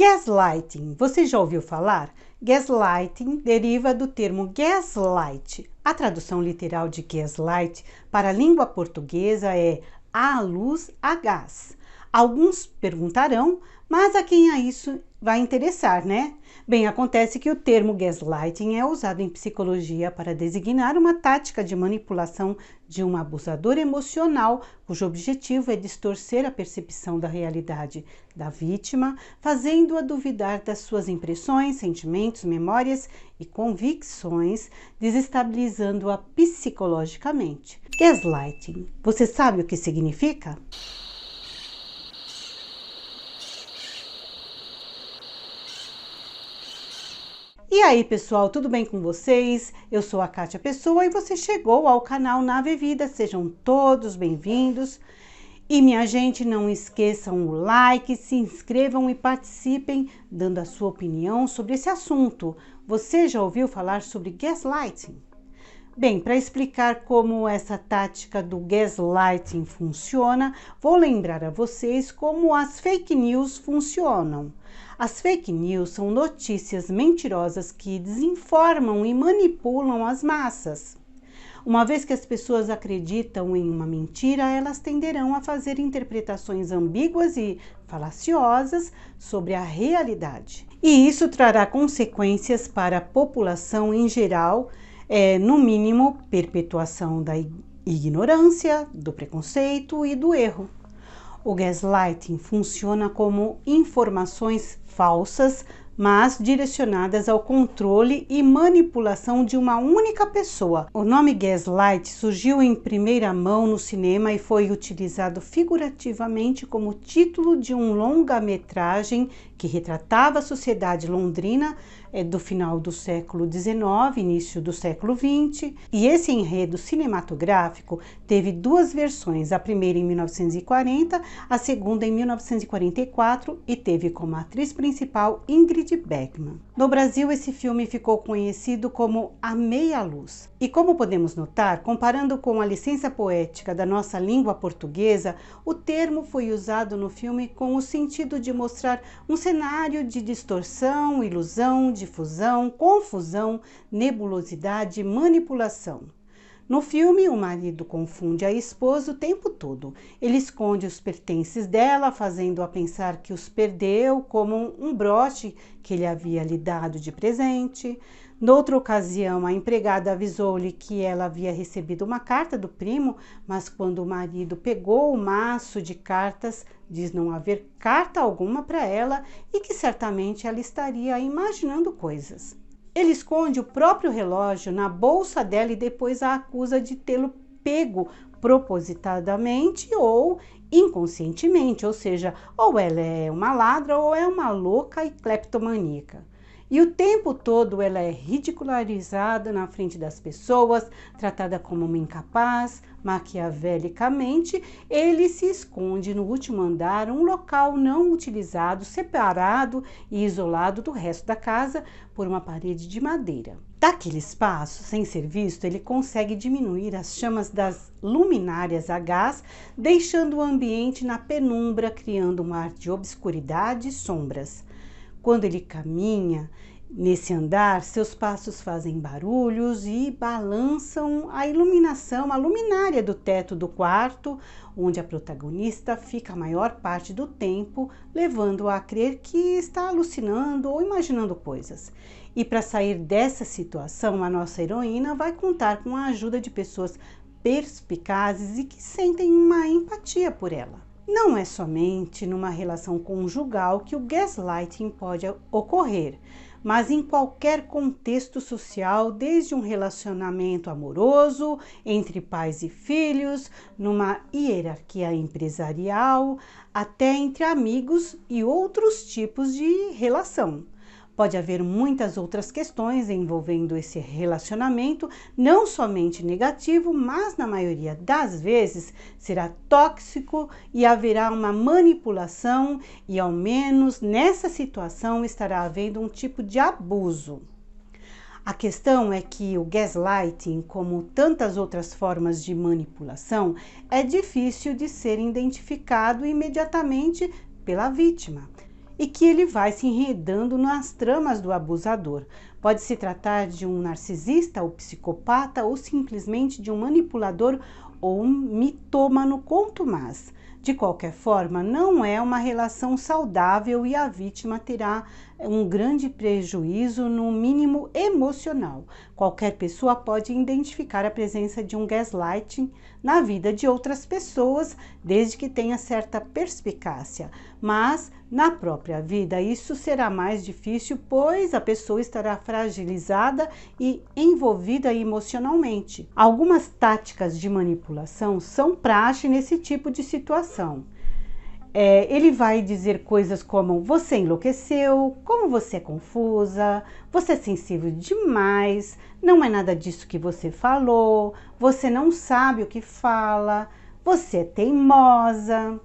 Gaslighting, você já ouviu falar? Gaslighting deriva do termo gaslight. A tradução literal de gaslight para a língua portuguesa é à luz a gás. Alguns perguntarão, mas a quem a isso vai interessar, né? Bem, acontece que o termo gaslighting é usado em psicologia para designar uma tática de manipulação de um abusador emocional, cujo objetivo é distorcer a percepção da realidade da vítima, fazendo-a duvidar das suas impressões, sentimentos, memórias e convicções, desestabilizando-a psicologicamente. Gaslighting, você sabe o que significa? E aí, pessoal, tudo bem com vocês? Eu sou a Kátia Pessoa e você chegou ao canal Nave Vida. Sejam todos bem-vindos. E minha gente, não esqueçam o like, se inscrevam e participem dando a sua opinião sobre esse assunto. Você já ouviu falar sobre gaslighting? Bem, para explicar como essa tática do gaslighting funciona, vou lembrar a vocês como as fake news funcionam. As fake news são notícias mentirosas que desinformam e manipulam as massas. Uma vez que as pessoas acreditam em uma mentira, elas tenderão a fazer interpretações ambíguas e falaciosas sobre a realidade. E isso trará consequências para a população em geral, no mínimo, perpetuação da ignorância, do preconceito e do erro. O gaslighting funciona como informações falsas, mas direcionadas ao controle e manipulação de uma única pessoa. O nome gaslight surgiu em primeira mão no cinema e foi utilizado figurativamente como título de um longa-metragem que retratava a sociedade londrina do final do século XIX, início do século XX. E esse enredo cinematográfico teve duas versões, a primeira em 1940, a segunda em 1944 e teve como atriz principal Ingrid Bergman. No Brasil, esse filme ficou conhecido como A Meia Luz. E como podemos notar, comparando com a licença poética da nossa língua portuguesa, o termo foi usado no filme com o sentido de mostrar um cenário de distorção, ilusão, difusão, confusão, nebulosidade e manipulação. No filme, o marido confunde a esposa o tempo todo. Ele esconde os pertences dela, fazendo-a pensar que os perdeu, como um broche que ele havia lhe dado de presente. Noutra ocasião, a empregada avisou-lhe que ela havia recebido uma carta do primo, mas quando o marido pegou o maço de cartas, diz não haver carta alguma para ela e que certamente ela estaria imaginando coisas. Ele esconde o próprio relógio na bolsa dela e depois a acusa de tê-lo pego propositadamente ou inconscientemente, ou seja, ou ela é uma ladra ou é uma louca e cleptomaníaca. E o tempo todo ela é ridicularizada na frente das pessoas, tratada como uma incapaz. Maquiavelicamente, ele se esconde no último andar, um local não utilizado, separado e isolado do resto da casa por uma parede de madeira. Daquele espaço, sem ser visto, ele consegue diminuir as chamas das luminárias a gás, deixando o ambiente na penumbra, criando um ar de obscuridade e sombras. Quando ele caminha nesse andar, seus passos fazem barulhos e balançam a iluminação, a luminária do teto do quarto, onde a protagonista fica a maior parte do tempo, levando-a a crer que está alucinando ou imaginando coisas. E para sair dessa situação, a nossa heroína vai contar com a ajuda de pessoas perspicazes e que sentem uma empatia por ela. Não é somente numa relação conjugal que o gaslighting pode ocorrer, mas em qualquer contexto social, desde um relacionamento amoroso, entre pais e filhos, numa hierarquia empresarial, até entre amigos e outros tipos de relação. Pode haver muitas outras questões envolvendo esse relacionamento, não somente negativo, mas na maioria das vezes será tóxico e haverá uma manipulação e ao menos nessa situação estará havendo um tipo de abuso. A questão é que o gaslighting, como tantas outras formas de manipulação, é difícil de ser identificado imediatamente pela vítima. e que ele vai se enredando nas tramas do abusador. Pode se tratar de um narcisista ou psicopata ou simplesmente de um manipulador ou um mitômano contumaz. De qualquer forma, não é uma relação saudável e a vítima terá um grande prejuízo, no mínimo emocional. Qualquer pessoa pode identificar a presença de um gaslighting na vida de outras pessoas, desde que tenha certa perspicácia. Mas na própria vida isso será mais difícil, pois a pessoa estará fragilizada e envolvida emocionalmente. Algumas táticas de manipulação são praxe nesse tipo de situação. Ele vai dizer coisas como: você enlouqueceu, como você é confusa, você é sensível demais, não é nada disso que você falou, você não sabe o que fala, você é teimosa.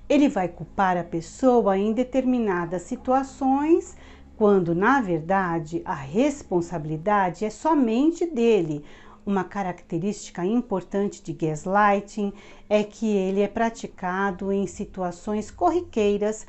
Ele vai culpar a pessoa em determinadas situações, quando na verdade a responsabilidade é somente dele. Uma característica importante de gaslighting é que ele é praticado em situações corriqueiras,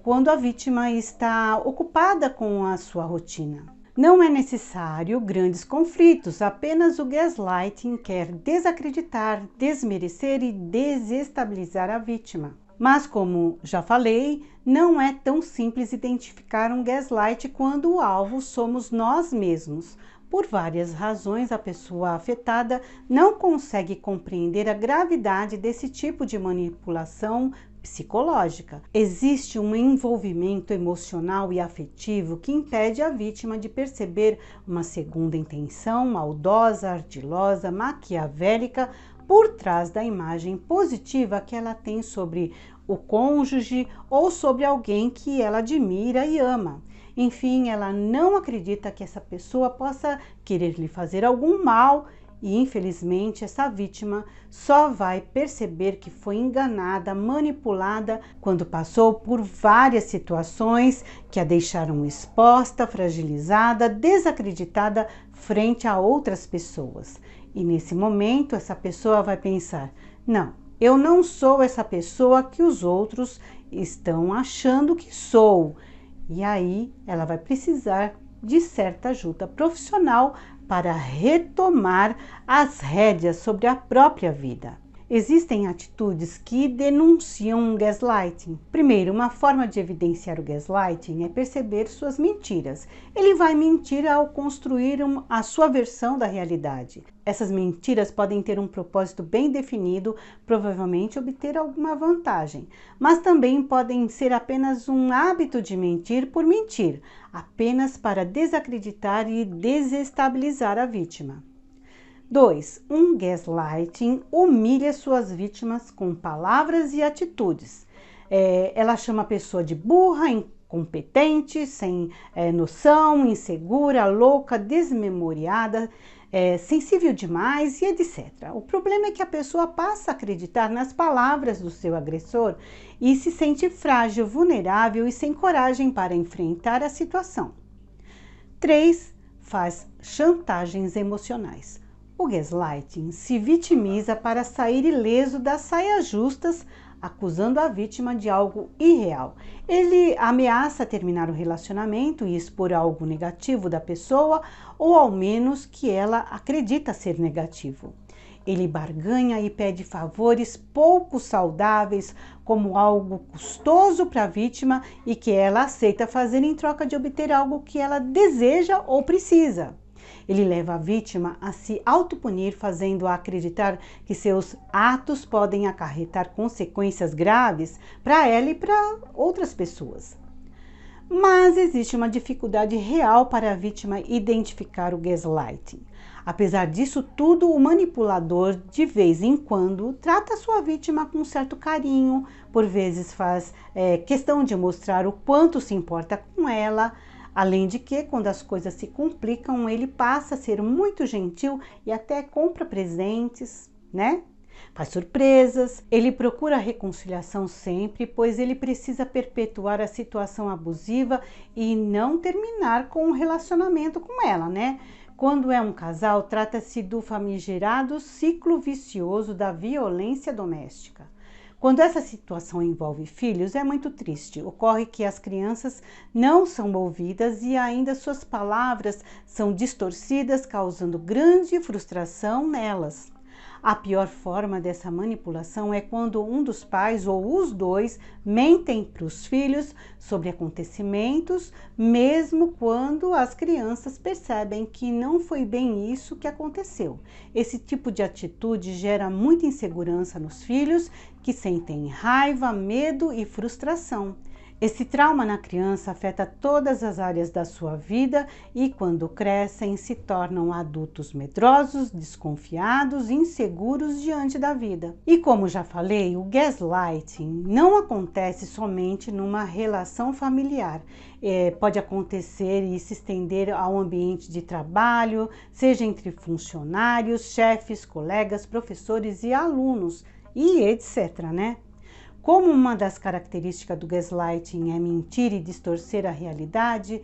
quando a vítima está ocupada com a sua rotina. Não é necessário grandes conflitos, apenas o gaslighting quer desacreditar, desmerecer e desestabilizar a vítima. Mas, como já falei, não é tão simples identificar um gaslight quando o alvo somos nós mesmos. Por várias razões, a pessoa afetada não consegue compreender a gravidade desse tipo de manipulação psicológica. Existe um envolvimento emocional e afetivo que impede a vítima de perceber uma segunda intenção maldosa, ardilosa, maquiavélica por trás da imagem positiva que ela tem sobre o cônjuge ou sobre alguém que ela admira e ama. Enfim, ela não acredita que essa pessoa possa querer lhe fazer algum mal e, infelizmente, essa vítima só vai perceber que foi enganada, manipulada, quando passou por várias situações que a deixaram exposta, fragilizada, desacreditada frente a outras pessoas. E nesse momento, essa pessoa vai pensar: não, eu não sou essa pessoa que os outros estão achando que sou. E aí ela vai precisar de certa ajuda profissional para retomar as rédeas sobre a própria vida. Existem atitudes que denunciam um gaslighting. Primeiro, uma forma de evidenciar o gaslighting é perceber suas mentiras. Ele vai mentir ao construir a sua versão da realidade. Essas mentiras podem ter um propósito bem definido, provavelmente obter alguma vantagem, mas também podem ser apenas um hábito de mentir por mentir, apenas para desacreditar e desestabilizar a vítima. 2. Um gaslighting humilha suas vítimas com palavras e atitudes. Ela chama a pessoa de burra, incompetente, sem noção, insegura, louca, desmemoriada, sensível demais e etc. O problema é que a pessoa passa a acreditar nas palavras do seu agressor e se sente frágil, vulnerável e sem coragem para enfrentar a situação. 3. Faz chantagens emocionais. O gaslighting se vitimiza para sair ileso das saias justas, acusando a vítima de algo irreal. Ele ameaça terminar o relacionamento e expor algo negativo da pessoa, ou ao menos que ela acredita ser negativo. Ele barganha e pede favores pouco saudáveis, como algo custoso para a vítima e que ela aceita fazer em troca de obter algo que ela deseja ou precisa. Ele leva a vítima a se autopunir, fazendo-a acreditar que seus atos podem acarretar consequências graves para ela e para outras pessoas. Mas existe uma dificuldade real para a vítima identificar o gaslighting. Apesar disso tudo, o manipulador, de vez em quando, trata a sua vítima com certo carinho, por vezes faz questão de mostrar o quanto se importa com ela. Além de que, quando as coisas se complicam, ele passa a ser muito gentil e até compra presentes, né? Faz surpresas. Ele procura a reconciliação sempre, pois ele precisa perpetuar a situação abusiva e não terminar com um relacionamento com ela, né? Quando é um casal, trata-se do famigerado ciclo vicioso da violência doméstica. Quando essa situação envolve filhos, é muito triste. Ocorre que as crianças não são ouvidas e ainda suas palavras são distorcidas, causando grande frustração nelas. A pior forma dessa manipulação é quando um dos pais ou os dois mentem para os filhos sobre acontecimentos, mesmo quando as crianças percebem que não foi bem isso que aconteceu. Esse tipo de atitude gera muita insegurança nos filhos, que sentem raiva, medo e frustração. Esse trauma na criança afeta todas as áreas da sua vida e, quando crescem, se tornam adultos medrosos, desconfiados e inseguros diante da vida. E como já falei, o gaslighting não acontece somente numa relação familiar. Pode acontecer e se estender ao ambiente de trabalho, seja entre funcionários, chefes, colegas, professores e alunos, e etc., né? Como uma das características do gaslighting é mentir e distorcer a realidade,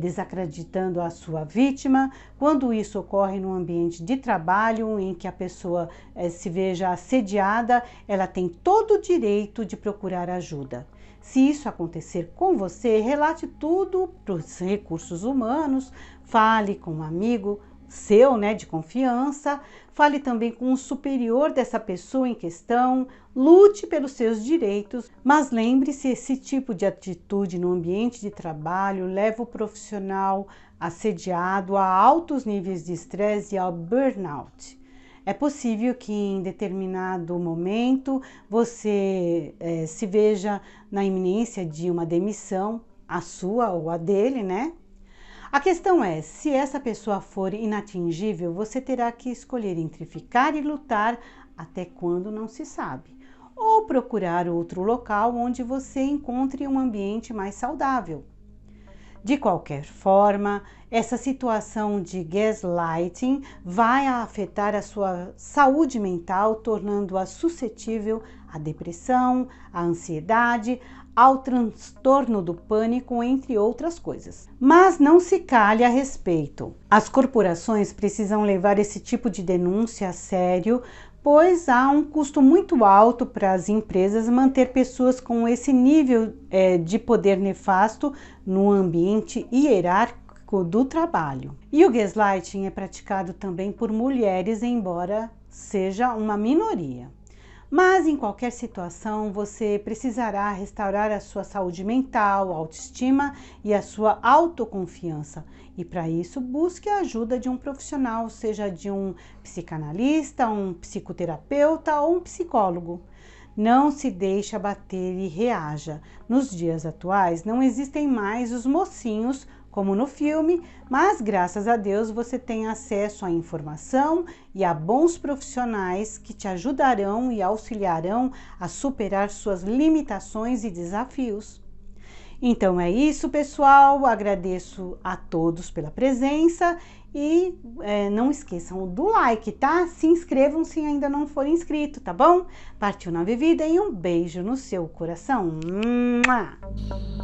desacreditando a sua vítima, quando isso ocorre no ambiente de trabalho em que a pessoa se veja assediada, ela tem todo o direito de procurar ajuda. Se isso acontecer com você, relate tudo para os recursos humanos, fale com um amigo seu, de confiança, fale também com o superior dessa pessoa em questão, lute pelos seus direitos, mas lembre-se, esse tipo de atitude no ambiente de trabalho leva o profissional assediado a altos níveis de estresse e ao burnout. É possível que em determinado momento você se veja na iminência de uma demissão, a sua ou a dele, A questão é, se essa pessoa for inatingível, você terá que escolher entre ficar e lutar até quando não se sabe, ou procurar outro local onde você encontre um ambiente mais saudável. De qualquer forma, essa situação de gaslighting vai afetar a sua saúde mental, tornando-a suscetível à depressão, à ansiedade, ao transtorno do pânico, entre outras coisas. Mas não se cale a respeito. As corporações precisam levar esse tipo de denúncia a sério, pois há um custo muito alto para as empresas manter pessoas com esse nível de poder nefasto no ambiente hierárquico do trabalho. E o gaslighting é praticado também por mulheres, embora seja uma minoria. Mas em qualquer situação, você precisará restaurar a sua saúde mental, autoestima e a sua autoconfiança. E para isso, busque a ajuda de um profissional, seja de um psicanalista, um psicoterapeuta ou um psicólogo. Não se deixe abater e reaja. Nos dias atuais, não existem mais os mocinhos como no filme, mas graças a Deus você tem acesso à informação e a bons profissionais que te ajudarão e auxiliarão a superar suas limitações e desafios. Então é isso, pessoal. Agradeço a todos pela presença e não esqueçam do like, tá? Se inscrevam se ainda não forem inscritos, tá bom? Partiu na Vivida e um beijo no seu coração. Mua!